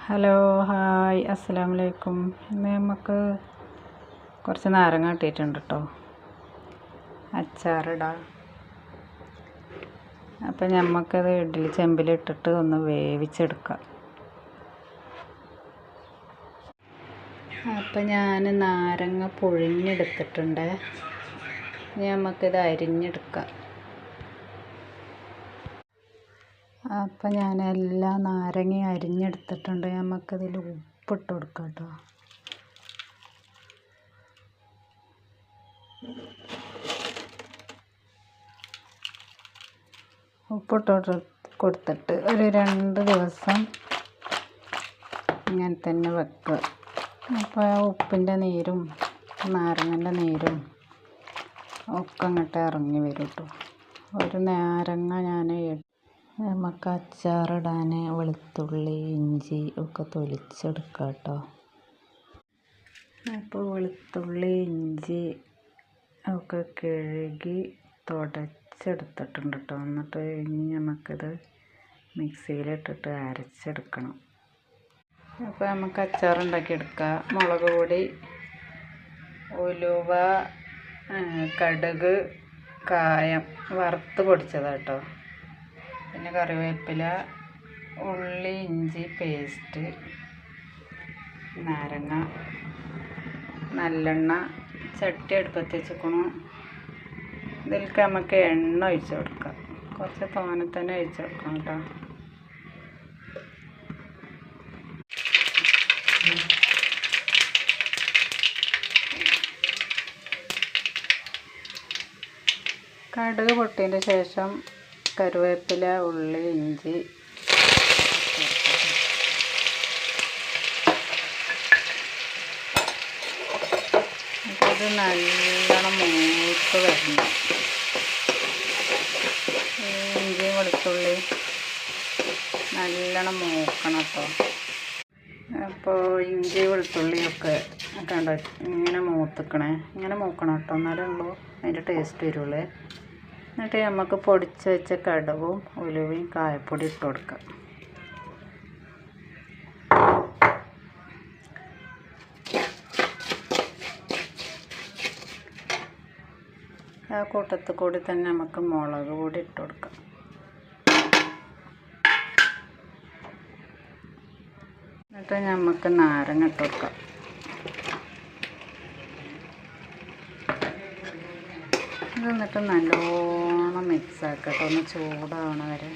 Hello hi അസ്സലാമലൈക്കും. ഇന്ന് നമുക്ക് കുറച്ച് നാരങ്ങ കിട്ടിയിട്ടുണ്ട് കേട്ടോ, അച്ചാറിടാം. അപ്പം നമുക്കത് ഇഡ്ഡലി ചെമ്പിലിട്ടിട്ട് ഒന്ന് വേവിച്ചെടുക്കാം. അപ്പം ഞാൻ നാരങ്ങ പുഴിഞ്ഞെടുത്തിട്ടുണ്ട്. ഇനി നമുക്കിത് അരിഞ്ഞെടുക്കാം. അപ്പം ഞാൻ എല്ലാ നാരങ്ങയും അരിഞ്ഞെടുത്തിട്ടുണ്ട്. നമുക്കതിൽ ഉപ്പിട്ട് കൊടുക്കാം കേട്ടോ. ഉപ്പിട്ട് കൊടുത്തിട്ട് ഒരു 2 ദിവസം ഇങ്ങനെ തന്നെ വെക്കുക. അപ്പോൾ ആ ഉപ്പിൻ്റെ നീരും നാരങ്ങൻ്റെ നീരും ഒക്കെ അങ്ങോട്ട് ഇറങ്ങി വരും കേട്ടോ. ഒരു നാരങ്ങ നമുക്ക് അച്ചാറിടാൻ വെളുത്തുള്ളി ഇഞ്ചി ഒക്കെ തൊലിച്ചെടുക്കാം കേട്ടോ. അപ്പോൾ വെളുത്തുള്ളി ഇഞ്ചി ഒക്കെ കഴുകി തുടച്ചെടുത്തിട്ടുണ്ട് കേട്ടോ. എന്നിട്ട് ഇനി നമുക്കിത് മിക്സിയിലിട്ടിട്ട് അരച്ചെടുക്കണം. അപ്പോൾ നമുക്ക് അച്ചാറുണ്ടാക്കി എടുക്കാം. മുളക് പൊടി, ഉലുവ, കടുക്, കായം വറുത്ത് പൊടിച്ചതാണ് കേട്ടോ. പിന്നെ കറിവേപ്പില, ഉള്ളി ഇഞ്ചി പേസ്റ്റ്, നാരങ്ങ, നല്ലെണ്ണ, ചട്ടി അടുപ്പത്ത് വെച്ചിരിക്കണു. ഇതിലേക്ക് നമുക്ക് എണ്ണ ഒഴിച്ച് കൊടുക്കാം. കുറച്ച് തോനെ തന്നെ ഒഴിച്ച് കൊടുക്കണം കേട്ടോ. കടുക് പൊട്ടിയതിന് ശേഷം കറിവേപ്പില, ഉള്ളി ഇഞ്ചി ഇത് നല്ലോണം മൂത്ത് വരണം. ഇഞ്ചി വെളുത്തുള്ളി നല്ലോണം മൂക്കണം കേട്ടോ. അപ്പോൾ ഇഞ്ചി വെളുത്തുള്ളിയൊക്കെ കണ്ടോ ഇങ്ങനെ ഇങ്ങനെ മൂക്കണം കേട്ടോ. എന്നാലേ ഉള്ളൂ അതിൻ്റെ ടേസ്റ്റ് വരുള്ളൂ. എന്നിട്ട് നമുക്ക് പൊടിച്ച് വെച്ച കടുകും ഉലുവയും കായപ്പൊടി ഇട്ട് കൊടുക്കാം. ആ കൂട്ടത്തിൽ കൂടി തന്നെ നമുക്ക് മുളക് പൊടി ഇട്ട് കൊടുക്കാം. എന്നിട്ട് നമുക്ക് നാരങ്ങ ഇട്ട് കൊടുക്കാം. ഇത് എന്നിട്ട് നല്ലോണം മിക്സ് ആക്കട്ടെ, ഒന്ന് ചൂടാവണ വരെ.